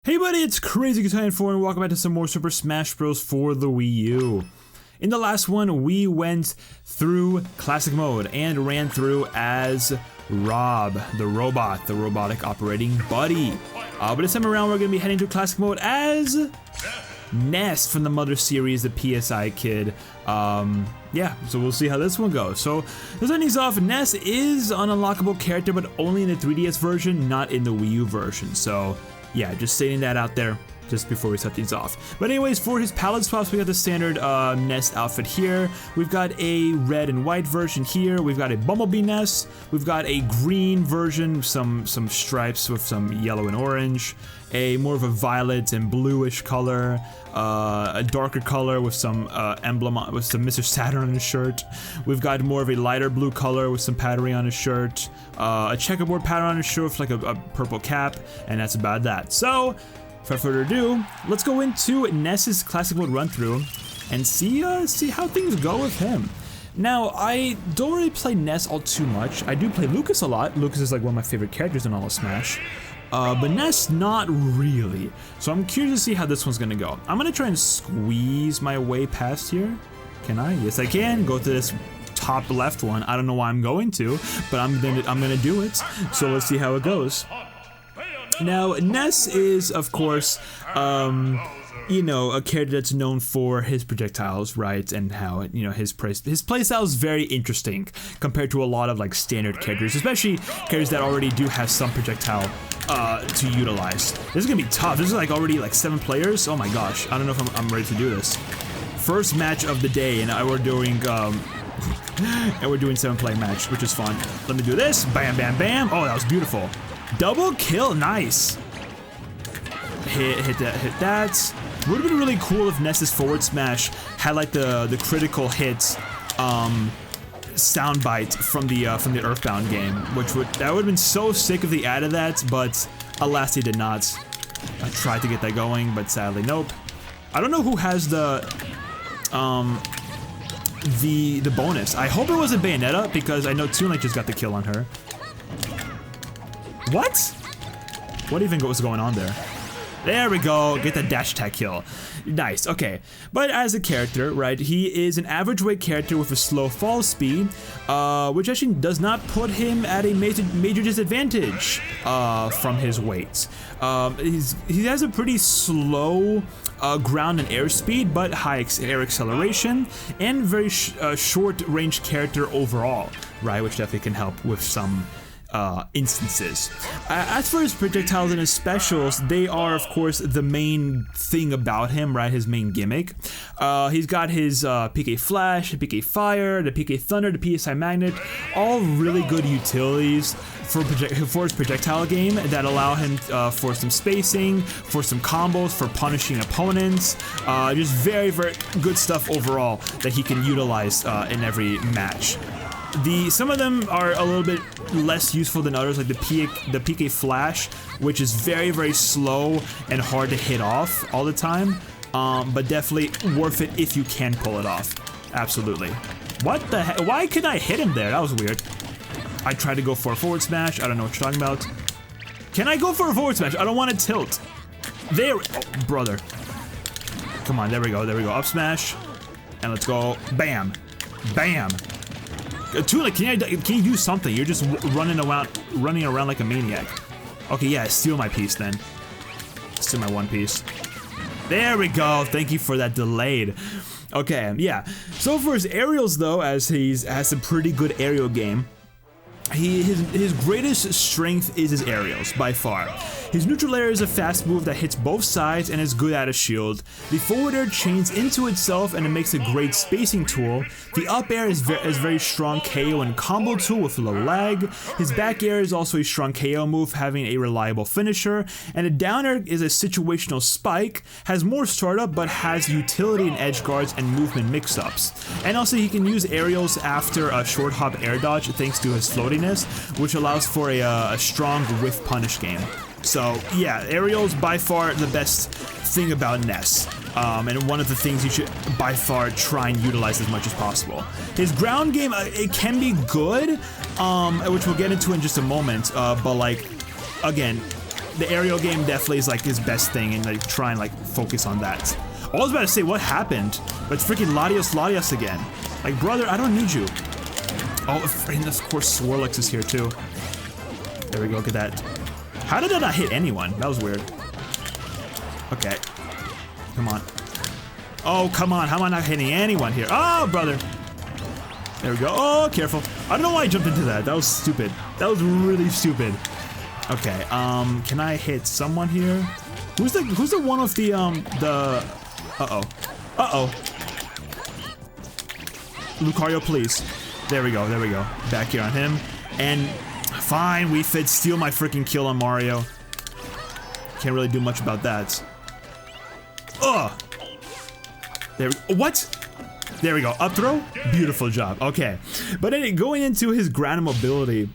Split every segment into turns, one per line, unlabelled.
Hey buddy, it's Crazy Guitar 4 and welcome back to some more Super Smash Bros. For the Wii U. In the last one, we went through Classic Mode and ran through as Rob, the robot, the robotic operating buddy. But this time around, we're going to be heading to Classic Mode as Ness from the Mother series, the PSI kid. Yeah, so we'll see how this one goes. So, to start things off, Ness is an unlockable character, but only in the 3DS version, not in the Wii U version. So, yeah, just stating that out there just before we set these off. But anyways, for his palette swaps, we got the standard Ness outfit here. We've got a red and white version here. We've got a Bumblebee Ness. We've got a green version, some stripes with some yellow and orange. A more of a violet and bluish color. A darker color with some emblem, with some Mr. Saturn on his shirt. We've got more of a lighter blue color with some patterning on his shirt. A checkerboard pattern on his shirt with like a purple cap, and that's about that. So, without further ado, let's go into Ness's Classic Mode run through and see how things go with him. Now, I don't really play Ness all too much. I do play Lucas a lot. Lucas is like one of my favorite characters in all of Smash. But Ness, not really. So I'm curious to see how this one's gonna go. I'm gonna try and squeeze my way past here. Can I? Yes, I can. Go to this top left one. I don't know why I'm going to, but I'm gonna do it. So let's see how it goes. Now, Ness is, of course, you know, a character that's known for his projectiles, right? And how, you know, his playstyle is very interesting compared to a lot of like standard characters, especially characters that already do have some projectile to utilize. This is gonna be tough. This is like already like 7 players. Oh my gosh, I don't know if I'm ready to do this. First match of the day, and we're doing 7-player match, which is fun. Let me do this. Bam, bam, bam. Oh, that was beautiful. Double kill, nice. Hit that. Would have been really cool if Ness's forward smash had like the critical hit soundbite from the Earthbound game, that would have been so sick if they added that, but alas they did not. I tried to get that going, but sadly nope. I don't know who has the bonus. I hope it wasn't Bayonetta, because I know Toonlight just got the kill on her. What? What even was going on there? There we go, get the dash attack kill. Nice, okay. But as a character, right, he is an average weight character with a slow fall speed, which actually does not put him at a major disadvantage from his weight. He has a pretty slow ground and air speed, but high air acceleration, and very short range character overall, right, which definitely can help with some instances. As for his projectiles and his specials, they are of course the main thing about him, right? His main gimmick. He's got his PK Flash, the PK Fire, the PK Thunder, the PSI Magnet, all really good utilities for his projectile game that allow him for some spacing, for some combos, for punishing opponents. Just very, very good stuff overall that he can utilize in every match. Some of them are a little bit less useful than others, like the PK Flash, which is very, very slow and hard to hit off all the time, but definitely worth it if you can pull it off. Absolutely. What the heck? Why couldn't I hit him there? That was weird. I tried to go for a forward smash. I don't know what you're talking about. Can I go for a forward smash? I don't want to tilt. There, oh, brother. Come on, there we go, there we go. Up smash, and let's go. Bam, bam. Tuna, can you do something? You're just running around like a maniac. Okay, yeah, steal my piece then. Steal my one piece. There we go. Thank you for that delayed. Okay, yeah. So for his aerials though, as he has a pretty good aerial game, his greatest strength is his aerials, by far. His neutral air is a fast move that hits both sides and is good at a shield. The forward air chains into itself and it makes a great spacing tool. The up air is very strong KO and combo tool with low lag. His back air is also a strong KO move, having a reliable finisher. And the down air is a situational spike, has more startup but has utility in edge guards and movement mix-ups. And also he can use aerials after a short hop air dodge thanks to his floatiness, which allows for a strong whiff punish game. So yeah, aerials by far the best thing about Ness, and one of the things you should by far try and utilize as much as possible. His ground game, it can be good, which we'll get into in just a moment, but like, again, the aerial game definitely is like his best thing, and like try and like focus on that. I was about to say what happened, but it's freaking Latios again. Like, brother, I don't need you. Oh, and of course Swirlix is here too. There we go, look at that. How did that not hit anyone? That was weird. Okay. Come on. Oh, come on, how am I not hitting anyone here? Oh, brother. There we go. Oh, careful. I don't know why I jumped into that. That was stupid. That was really stupid. Okay, can I hit someone here? Who's the one with the Uh-oh. Lucario, please. There we go. Back here on him. And fine, Wii Fit, steal my freaking kill on Mario. Can't really do much about that. Ugh! There we go. What? There we go. Up throw? Beautiful job. Okay. But anyway, going into his ground mobility,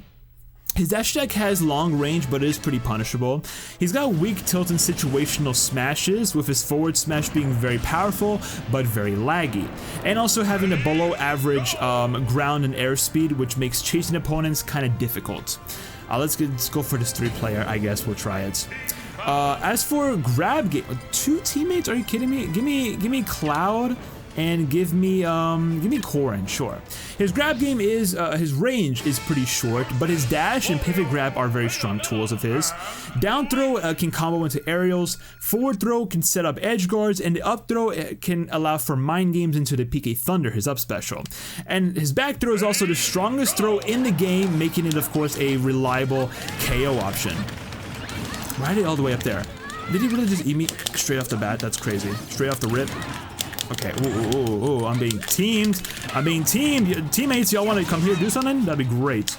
his dash attack has long range, but it is pretty punishable. He's got weak tilt and situational smashes, with his forward smash being very powerful, but very laggy. And also having a below average ground and air speed, which makes chasing opponents kind of difficult. Let's go for this 3-player, I guess we'll try it. As for grab game, 2 teammates? Are you kidding me? Give me Cloud and give me Corrin, sure. His grab game is, his range is pretty short, but his dash and pivot grab are very strong tools of his. Down throw can combo into aerials, forward throw can set up edge guards, and the up throw can allow for mind games into the PK Thunder, his up special. And his back throw is also the strongest throw in the game, making it, of course, a reliable KO option. Why did it all the way up there? Did he really just eat me straight off the bat? That's crazy. Straight off the rip. Okay, ooh, I'm being teamed. Teammates, y'all want to come here do something? That'd be great.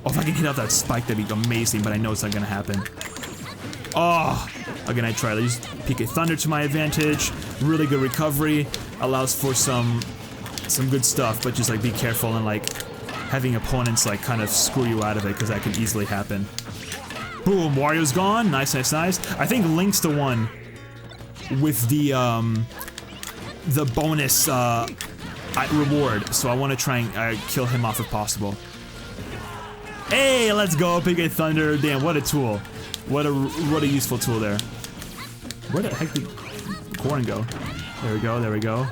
Oh, if I can hit out that spike, that'd be amazing, but I know it's not gonna happen. Oh, again, I try to use PK Thunder to my advantage. Really good recovery. Allows for some good stuff, but just like be careful and like having opponents like kind of screw you out of it, because that can easily happen. Boom, Wario's gone. Nice. I think Link's the one with the bonus reward, so I want to try and kill him off if possible. Hey, let's go, PK Thunder. Damn, what a tool. What a useful tool there. Where the heck did Corrin go? There we go.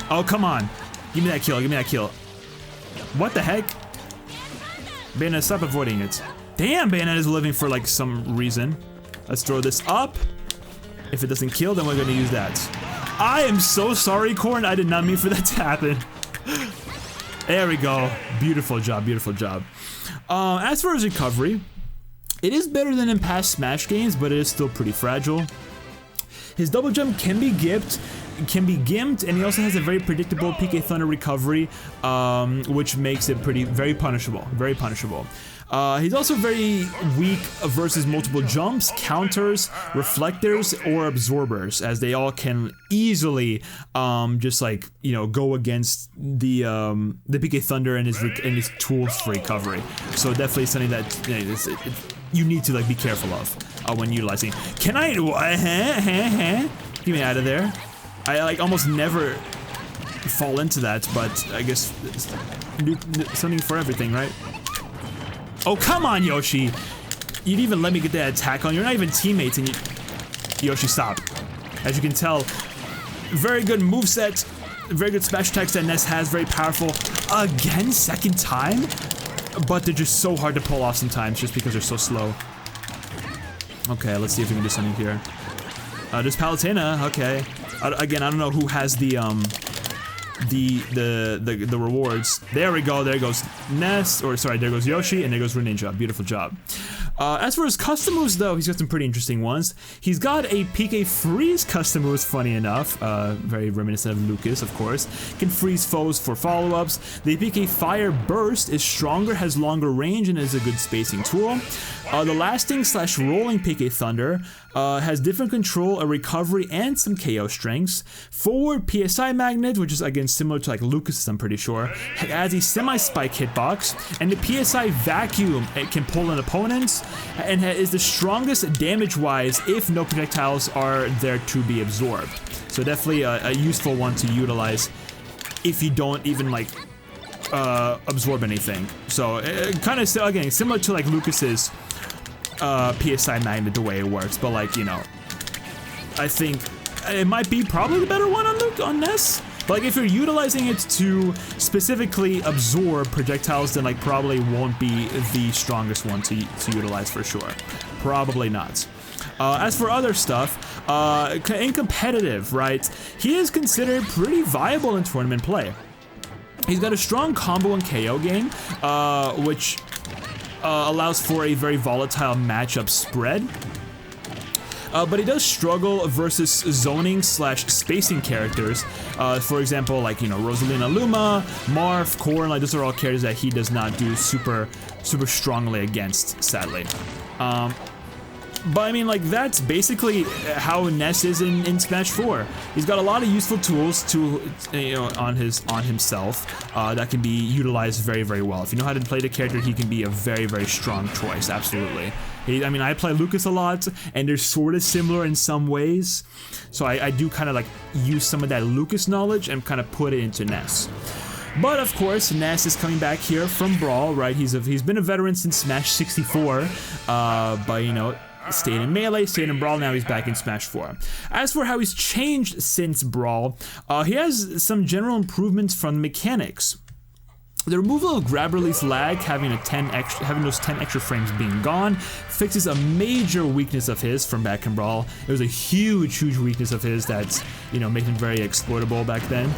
Oh, come on. Give me that kill. What the heck? Bayonetta, stop avoiding it. Damn, Bayonetta is living for like some reason. Let's throw this up. If it doesn't kill, then we're gonna use that. I am so sorry, Corrin. I did not mean for that to happen. There we go. Beautiful job. As for his recovery, it is better than in past Smash games, but it is still pretty fragile. His double jump can be gimped, and he also has a very predictable PK Thunder recovery, which makes it very punishable. He's also very weak versus multiple jumps, counters, reflectors, or absorbers, as they all can easily just like, you know, go against the PK Thunder and his tools for recovery. So definitely something that, you know, you need to like be careful of when utilizing. Can I? Get me out of there. I like almost never fall into that, but I guess something for everything, right? Oh, come on, Yoshi! You didn't even let me get that attack on. You're not even teammates, and Yoshi, stop. As you can tell, very good moveset, very good smash attacks that Ness has, very powerful. Again, second time? But they're just so hard to pull off sometimes, just because they're so slow. Okay, let's see if we can do something here. There's Palutena, okay. Again, I don't know who has the rewards. There we go, there goes Ness, or sorry, there goes Yoshi, and there goes Greninja. Beautiful job. As for his custom moves, though, he's got some pretty interesting ones. He's got a PK Freeze custom moves, funny enough. Very reminiscent of Lucas, of course. Can freeze foes for follow-ups. The PK Fire Burst is stronger, has longer range, and is a good spacing tool. The lasting / rolling PK Thunder has different control, a recovery, and some KO strengths. Forward PSI Magnet, which is again similar to like Lucas's, I'm pretty sure, adds a semi-spike hitbox, and the PSI Vacuum, it can pull in opponents, and is the strongest damage-wise if no projectiles are there to be absorbed. So definitely a useful one to utilize if you don't even like absorb anything. So kind of again similar to like Lucas's PSI Magnet the way it works, but like, you know, I think it might be probably the better one on Ness. But like, if you're utilizing it to specifically absorb projectiles, then like probably won't be the strongest one to utilize for sure. Probably not. As for other stuff, in competitive, right, he is considered pretty viable in tournament play. He's got a strong combo and KO game, which allows for a very volatile matchup spread. But he does struggle versus zoning / spacing characters. For example, like, you know, Rosalina Luma, Marth, Korn, like those are all characters that he does not do super strongly against, sadly. But I mean, like, that's basically how Ness is in Smash 4. He's got a lot of useful tools to, you know, on himself that can be utilized very well. If you know how to play the character, he can be a very strong choice. Absolutely. I mean, I play Lucas a lot, and they're sort of similar in some ways. So I do kind of like use some of that Lucas knowledge and kind of put it into Ness. But of course, Ness is coming back here from Brawl, right? He's been a veteran since Smash 64, but you know, stayed in Melee, stayed in Brawl, now he's back in Smash 4. As for how he's changed since Brawl, he has some general improvements from the mechanics. The removal of grab release lag, having those 10 extra frames being gone, fixes a major weakness of his from back in Brawl. It was a huge weakness of his that's, you know, made him very exploitable back then.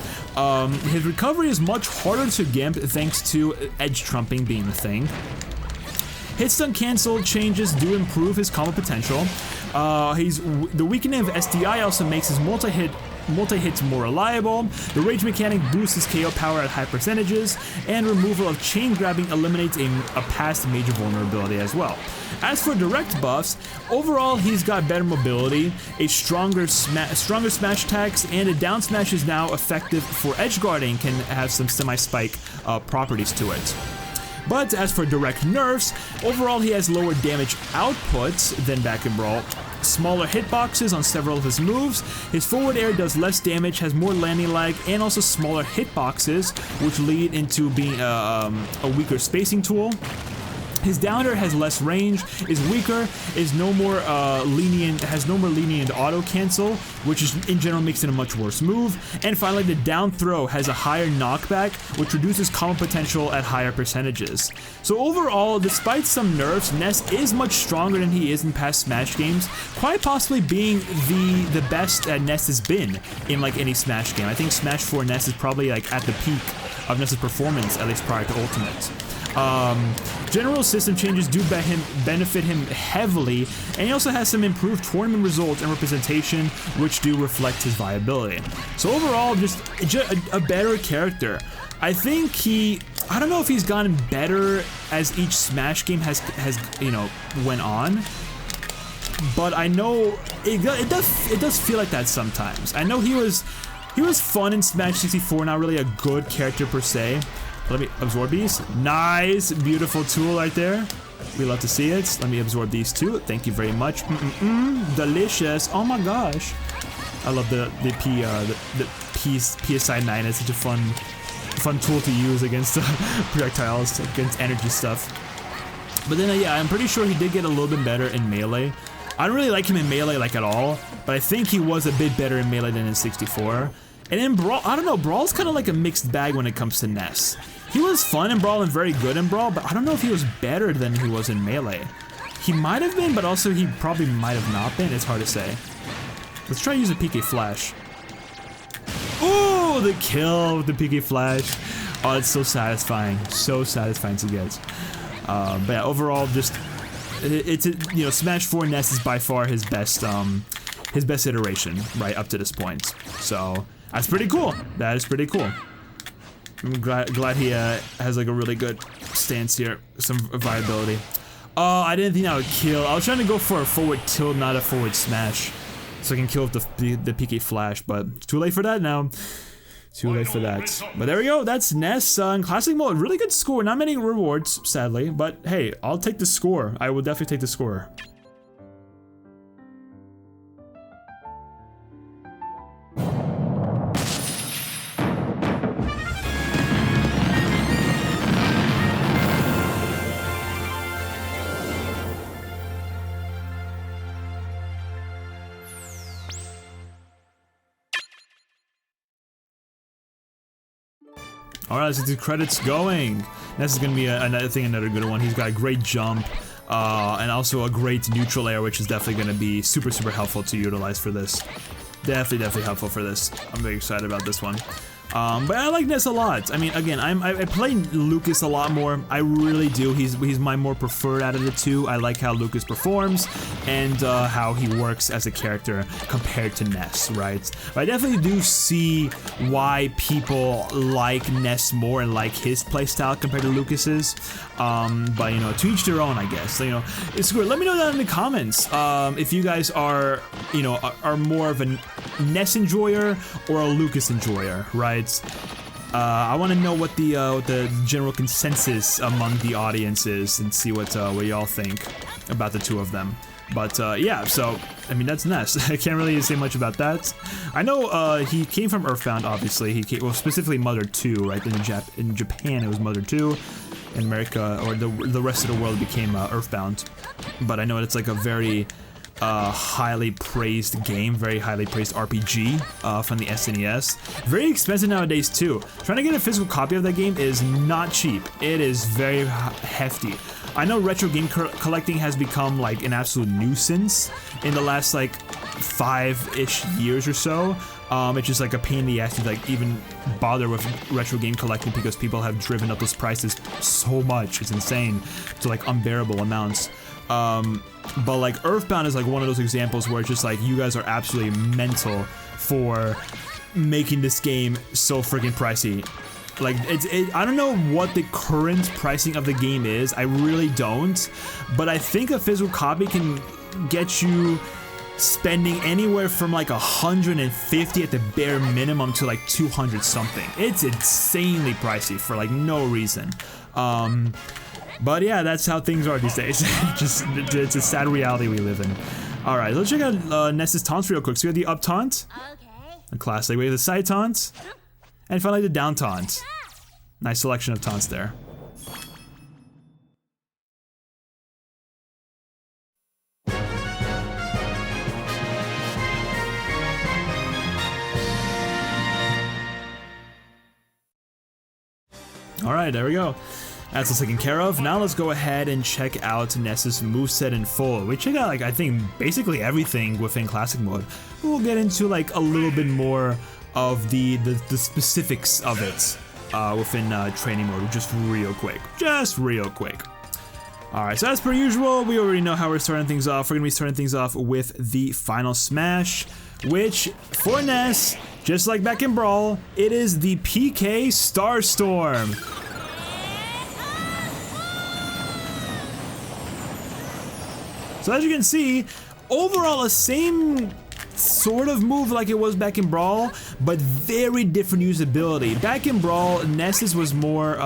His recovery is much harder to gimp thanks to edge trumping being the thing. Hit stun cancel changes do improve his combo potential. The weakening of SDI also makes his multi-hits more reliable. The rage mechanic boosts his KO power at high percentages, and removal of chain grabbing eliminates a past major vulnerability as well. As for direct buffs, overall he's got better mobility, a stronger smash attacks, and a down smash is now effective for edge guarding, can have some semi-spike properties to it. But as for direct nerfs, overall he has lower damage output than back in Brawl, smaller hitboxes on several of his moves, his forward air does less damage, has more landing lag, and also smaller hitboxes, which lead into being a weaker spacing tool. His down air has less range, is weaker, has no more lenient auto cancel, which in general makes it a much worse move. And finally, the down throw has a higher knockback, which reduces combo potential at higher percentages. So overall, despite some nerfs, Ness is much stronger than he is in past Smash games, quite possibly being the best that Ness has been in like any Smash game. I think Smash 4 Ness is probably like at the peak of Ness's performance, at least prior to Ultimate. General system changes do benefit him heavily, and he also has some improved tournament results and representation, which do reflect his viability. So overall, just a better character. I think I don't know if he's gotten better as each Smash game has you know, went on, but I know it does feel like that sometimes. I know he was fun in Smash 64, not really a good character per se. Let me absorb these. Nice, beautiful tool right there. We love to see it. Let me absorb these too. Thank you very much. Delicious. Oh my gosh. I love the PSI 9. It's such a fun tool to use against projectiles, against energy stuff. But then yeah, I'm pretty sure he did get a little bit better in Melee. I don't really like him in Melee like at all, but I think he was a bit better in Melee than in 64. And in Brawl, I don't know, Brawl's kind of like a mixed bag when it comes to Ness. He was fun in Brawl and very good in Brawl, but I don't know if he was better than he was in Melee. He might have been, but also he probably might have not been. It's hard to say. Let's try to use a PK Flash. Ooh, the kill with the PK Flash. Oh, it's so satisfying. So satisfying to get. But yeah, overall, just, you know, Smash 4 Ness is by far his best iteration, right, up to this point. So, that's pretty cool. That is pretty cool. I'm glad he has like a really good stance here, some viability. Oh, I didn't think that would kill. I was trying to go for a forward tilt, not a forward smash, so I can kill with the PK Flash, but it's too late for that now. Too late for that. But there we go. That's Ness in Classic Mode. Really good score. Not many rewards, sadly, but hey, I'll take the score. I will definitely take the score. All right, let's get the credits going. This is gonna be another good one. He's got a great jump, and also a great neutral air, which is definitely gonna be super helpful to utilize for this. Definitely helpful for this. I'm very excited about this one. But I like Ness a lot. I mean, again, I play Lucas a lot more. I really do. He's my more preferred out of the two. I like how Lucas performs and how he works as a character compared to Ness, right? But I definitely do see why people like Ness more and like his playstyle compared to Lucas's. But you know, to each their own, I guess. You know, it's good. Let me know down in the comments if you guys are, you know, are more of a Ness enjoyer or a Lucas enjoyer, right? I want to know what the general consensus among the audience is and see what y'all think about the two of them. But yeah, so I mean that's Ness. I can't really say much about that. I know he came from Earthbound, obviously. He came, well, specifically Mother 2, right? In Japan it was Mother 2. In America or the rest of the world became Earthbound. But I know it's like a very highly praised game, very highly praised RPG from the SNES. Very expensive nowadays too. Trying to get a physical copy of that game is not cheap. It is very hefty. I know retro game collecting has become like an absolute nuisance in the last like 5-ish years or so. It's just like a pain in the ass to like even bother with retro game collecting because people have driven up those prices so much. It's insane to like unbearable amounts. But like Earthbound is like one of those examples where it's just like you guys are absolutely mental for making this game so freaking pricey. Like I don't know what the current pricing of the game is. I really don't. But I think a physical copy can get you spending anywhere from like 150 at the bare minimum to like 200 something. It's insanely pricey for like no reason. But yeah, that's how things are these days. It's a sad reality we live in. Alright, let's check out Ness's taunts real quick. So we have the up taunt, a classic. We have the side taunt, and finally the down taunt. Nice selection of taunts there. Alright, there we go. That's all taken care of. Now let's go ahead and check out Ness's moveset in full. We check out, like, I think basically everything within Classic mode. We'll get into like a little bit more of the specifics of it within training mode, just real quick. Alright, so as per usual, we already know how we're starting things off. We're gonna be starting things off with the final smash, which for Ness, just like back in Brawl, it is the PK Starstorm. So as you can see, overall the same sort of move like it was back in Brawl, but very different usability. Back in Brawl, Ness's was more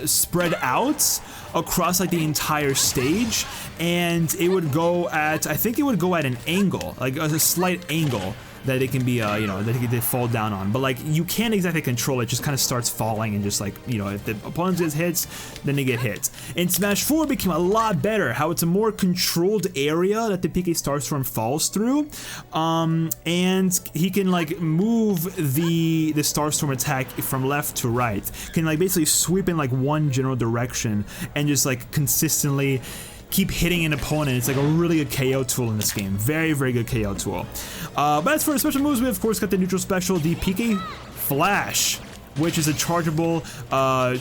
spread out across like the entire stage, and it would go at, I think it would go at an angle, like a slight angle that it can be, you know, that it can fall down on. But like, you can't exactly control it, just kind of starts falling and just like, you know, if the opponent gets hits, then they get hit. In Smash 4 it became a lot better, how it's a more controlled area that the PK Starstorm falls through. And he can like move the Starstorm attack from left to right. Can like basically sweep in like one general direction and just like consistently keep hitting an opponent. It's like a really good KO tool in this game. Very good KO tool. But as for the special moves, we of course got the neutral special, the PK Flash, which is a chargeable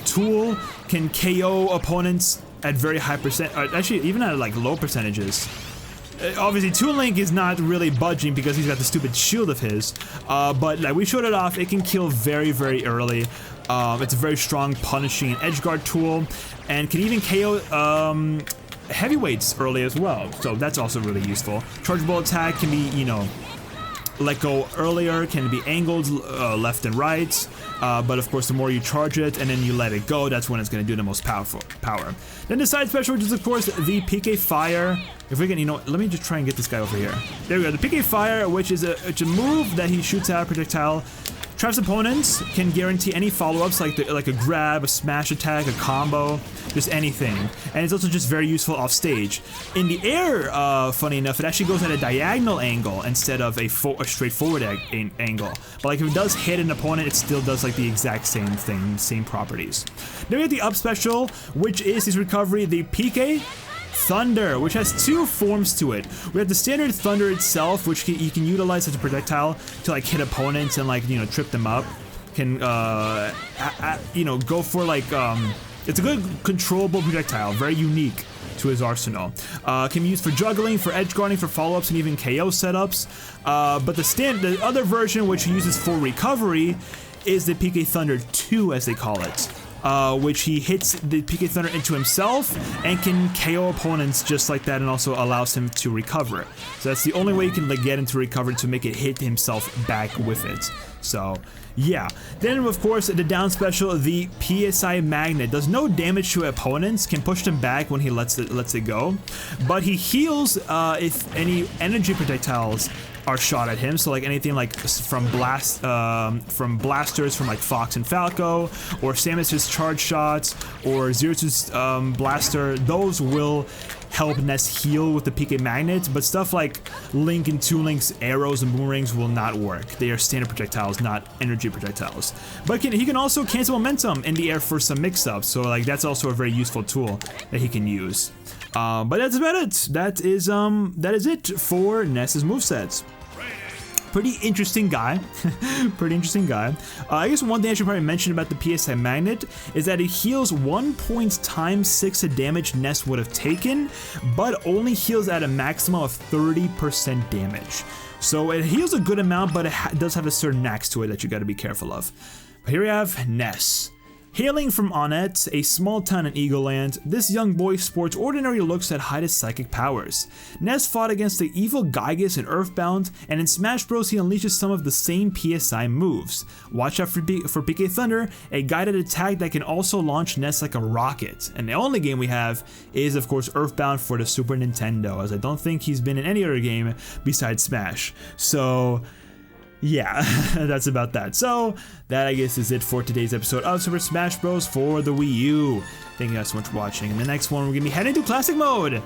tool, can KO opponents at very high percent, actually even at like low percentages. Obviously, Toon Link is not really budging because he's got the stupid shield of his, but like we showed it off, it can kill very early. It's a very strong punishing and edge guard tool, and can even KO heavyweights early as well, so that's also really useful. Chargeable attack can be, you know, let go earlier, can be angled left and right, but of course the more you charge it and then you let it go, that's when it's going to do the most power. Then the side special, which is of course the PK Fire. If we can, you know, let me just try and get this guy over here. There we go, the PK Fire, which is it's a move that he shoots out a projectile Traps opponents can guarantee any follow-ups like a grab, a smash attack, a combo, just anything. And it's also just very useful off stage. In the air, funny enough, it actually goes at a diagonal angle instead of a straightforward angle. But like if it does hit an opponent, it still does like the exact same thing, same properties. Then we have the up special, which is his recovery, the PK Thunder, which has two forms to it. We have the standard Thunder itself, which you can utilize as a projectile to like hit opponents and like, you know, trip them up. Can you know, go for like it's a good controllable projectile, very unique to his arsenal. Can be used for juggling, for edge guarding, for follow-ups, and even KO setups. But the other version, which he uses for recovery, is the PK Thunder 2, as they call it. Which he hits the PK Thunder into himself and can KO opponents just like that, and also allows him to recover. So that's the only way you can like get him to recover, to make it hit himself back with it. So yeah. Then of course the down special, the PSI Magnet, does no damage to opponents, can push them back when he lets it go, but he heals if any energy projectiles are shot at him. So like anything like from blasters from like Fox and Falco, or Samus's charge shots, or Zeus's blaster, those will help Ness heal with the PK Magnet, but stuff like Link and Toon Link's arrows and boomerangs will not work. They are standard projectiles, not energy projectiles. But he can also cancel momentum in the air for some mix-ups, so like that's also a very useful tool that he can use. But that's about it. That is it for Ness's movesets. Pretty interesting guy. Pretty interesting guy. I guess one thing I should probably mention about the PSI Magnet is that it heals 1 point times 6 of damage Ness would have taken, but only heals at a maximum of 30% damage. So it heals a good amount, but it does have a certain max to it that you got to be careful of. But here we have Ness. Hailing from Onett, a small town in Eagle Land, this young boy sports ordinary looks that hide his psychic powers. Ness fought against the evil Gygus in Earthbound, and in Smash Bros he unleashes some of the same PSI moves. Watch out for PK Thunder, a guided attack that can also launch Ness like a rocket. And the only game we have is of course Earthbound for the Super Nintendo, as I don't think he's been in any other game besides Smash. So yeah, that's about that. So that I guess is it for today's episode of Super Smash Bros. For the Wii U. Thank you guys so much for watching. In the next one, we're gonna be heading to Classic Mode.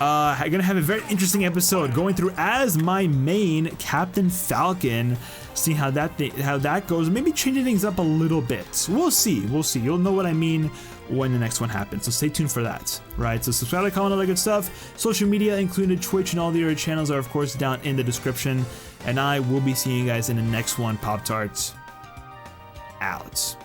I'm gonna have a very interesting episode going through as my main Captain Falcon, seeing how that goes, maybe changing things up a little bit. We'll see. You'll know what I mean when the next one happens, so stay tuned for that. Right, so subscribe, like, comment, all that good stuff. Social media, including Twitch and all the other channels, are of course down in the description. And I will be seeing you guys in the next one. Pop-Tarts out.